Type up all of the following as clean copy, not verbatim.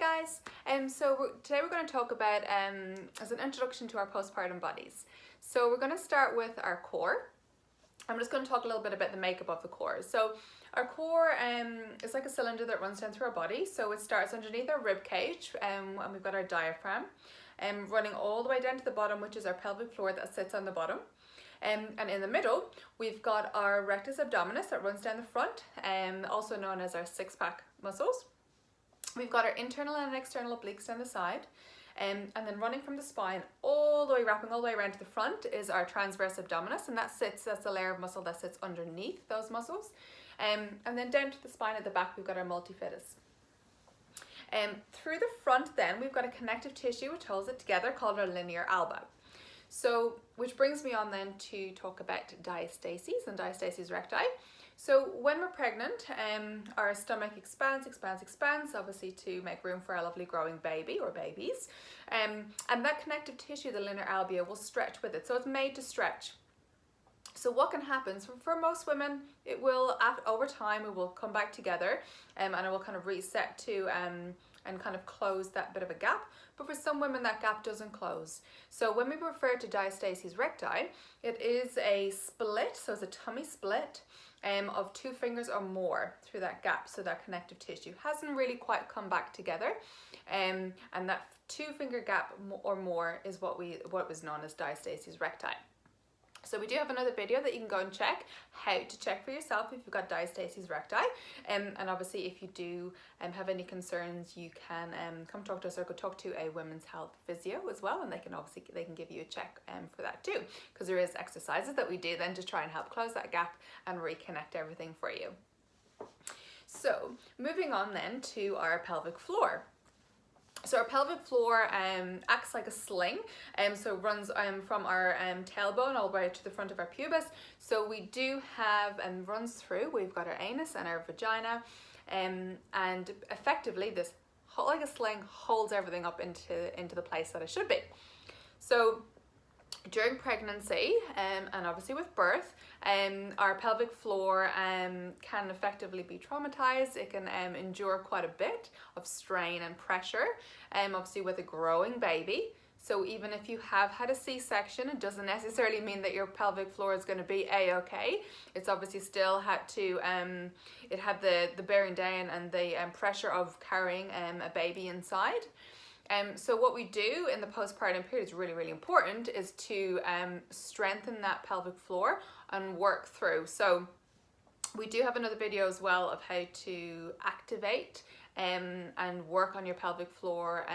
guys, today we're going to talk about as an introduction to our postpartum bodies. So we're going to start with our core. I'm just going to talk a little bit about the makeup of the core. So our core is like a cylinder that runs down through our body. So it starts underneath our rib cage and we've got our diaphragm running all the way down to the bottom, which is our pelvic floor that sits on the bottom. And in the middle, we've got our rectus abdominis that runs down the front, also known as our six-pack muscles. We've got our internal and external obliques down the side, and then running from the spine all the way, wrapping all the way around to the front is our transverse abdominis, and that's the layer of muscle that sits underneath those muscles. And then down to the spine at the back, we've got our multifidus. Through the front then, we've got a connective tissue which holds it together called our linear alba. So, which brings me on then to talk about diastases and diastases recti. So when we're pregnant, our stomach expands, obviously to make room for our lovely growing baby or babies. And that connective tissue, the linear alba, will stretch with it. So it's made to stretch. So what can happen? So for most women, it will, over time, it will come back together and it will kind of reset to and kind of close that bit of a gap. But for some women, that gap doesn't close. So when we refer to diastases recti, it is a split, so it's a tummy split of 2 fingers or more through that gap. So that connective tissue hasn't really quite come back together. And that 2-finger gap or more is what was known as diastases recti. So we do have another video that you can go and check, how to check for yourself if you've got diastases recti. And obviously if you do have any concerns, you can come talk to us or go talk to a women's health physio as well, and they can give you a check for that too, because there is exercises that we do then to try and help close that gap and reconnect everything for you. So moving on then to our pelvic floor. So our pelvic floor acts like a sling, so it runs from our tailbone all the way to the front of our pubis. So we do have runs through, we've got our anus and our vagina, and effectively this, like a sling, holds everything up into the place that it should be. So during pregnancy and obviously with birth, our pelvic floor can effectively be traumatized. It can endure quite a bit of strain and pressure, obviously with a growing baby. So even if you have had a C-section, it doesn't necessarily mean that your pelvic floor is going to be a-okay. It's obviously still had to, it had the bearing down and the pressure of carrying a baby inside. So what we do in the postpartum period is really, really important, is to strengthen that pelvic floor and work through. So we do have another video as well of how to activate and work on your pelvic floor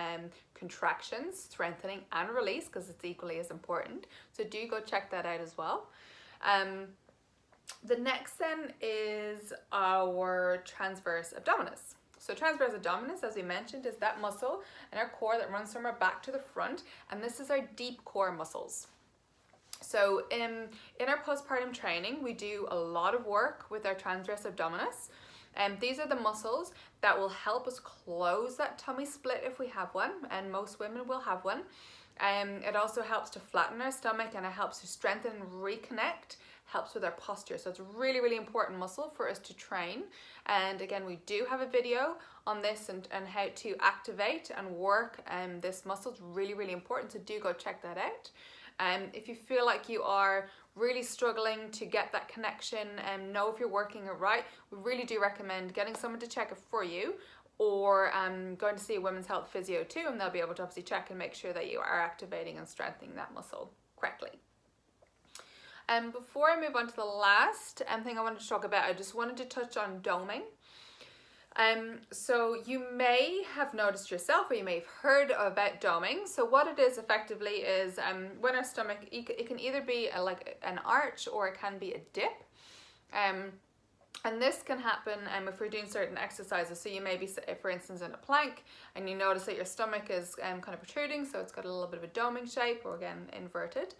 contractions, strengthening and release, because it's equally as important. So do go check that out as well. The next then is our transverse abdominis. So transverse abdominis, as we mentioned, is that muscle in our core that runs from our back to the front, and this is our deep core muscles. So in our postpartum training, we do a lot of work with our transverse abdominis, and these are the muscles that will help us close that tummy split if we have one, and most women will have one. It also helps to flatten our stomach, and it helps to strengthen and reconnect, helps with our posture. So it's a really, really important muscle for us to train. And again, we do have a video on this and how to activate and work this muscle. It's really, really important, so do go check that out. If you feel like you are really struggling to get that connection and know if you're working it right, we really do recommend getting someone to check it for you, or going to see a women's health physio too, and they'll be able to obviously check and make sure that you are activating and strengthening that muscle correctly. Before I move on to the last thing I wanted to talk about, I just wanted to touch on doming. So you may have noticed yourself, or you may have heard about doming. So what it is effectively is when our stomach, it can either be like an arch or it can be a dip. And this can happen if we're doing certain exercises. So you may be, for instance, in a plank and you notice that your stomach is kind of protruding, so it's got a little bit of a doming shape, or again, inverted.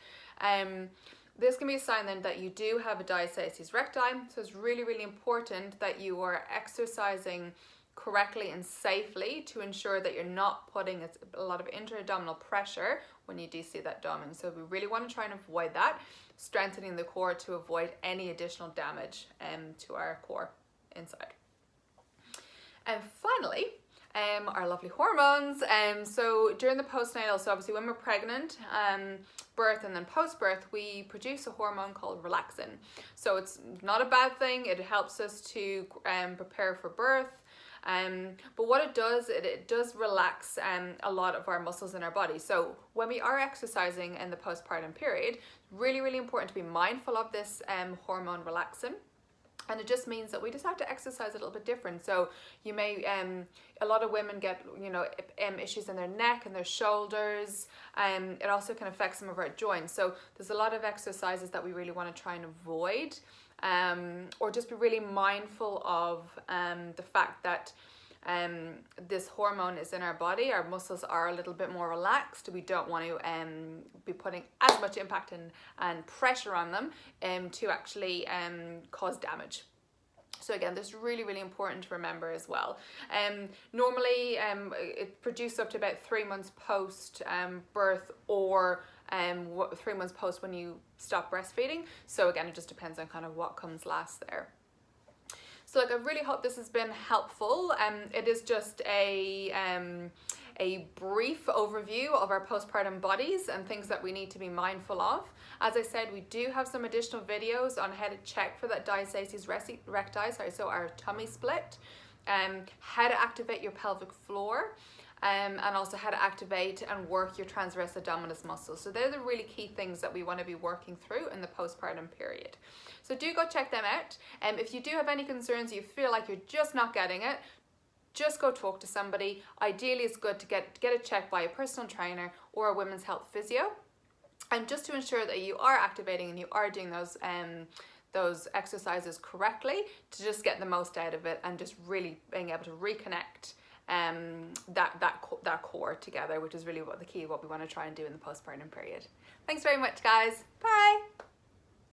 This can be a sign then that you do have a diastasis recti. So it's really, really important that you are exercising correctly and safely to ensure that you're not putting a lot of intra-abdominal pressure when you do see that doming. So we really want to try and avoid that, strengthening the core to avoid any additional damage to our core inside. And finally, our lovely hormones. So during the postnatal, so obviously when we're pregnant, birth and then post-birth, we produce a hormone called relaxin. So it's not a bad thing. It helps us to prepare for birth. But what it does relax a lot of our muscles in our body. So when we are exercising in the postpartum period, really, really important to be mindful of this hormone relaxin. And it just means that we just have to exercise a little bit different. So you may, a lot of women get, issues in their neck and their shoulders. It also can affect some of our joints. So there's a lot of exercises that we really want to try and avoid, or just be really mindful of the fact that this hormone is in our body. Our muscles are a little bit more relaxed. We don't want to be putting as much impact and pressure on them to actually cause damage. So again, this is really, really important to remember as well. Normally, it's produced up to about 3 months post birth, or 3 months post when you stop breastfeeding. So again, it just depends on kind of what comes last there. So I really hope this has been helpful. It is just a brief overview of our postpartum bodies and things that we need to be mindful of. As I said, we do have some additional videos on how to check for that diastasis recti, so our tummy split, how to activate your pelvic floor, and also how to activate and work your transverse abdominis muscles. So they're the really key things that we want to be working through in the postpartum period. So do go check them out. If you do have any concerns, you feel like you're just not getting it, just go talk to somebody. Ideally, it's good to get it checked by a personal trainer or a women's health physio, and just to ensure that you are activating and you are doing those exercises correctly, to just get the most out of it and just really being able to reconnect that core together, which is really what the key of what we want to try and do in the postpartum period. Thanks very much, guys. Bye.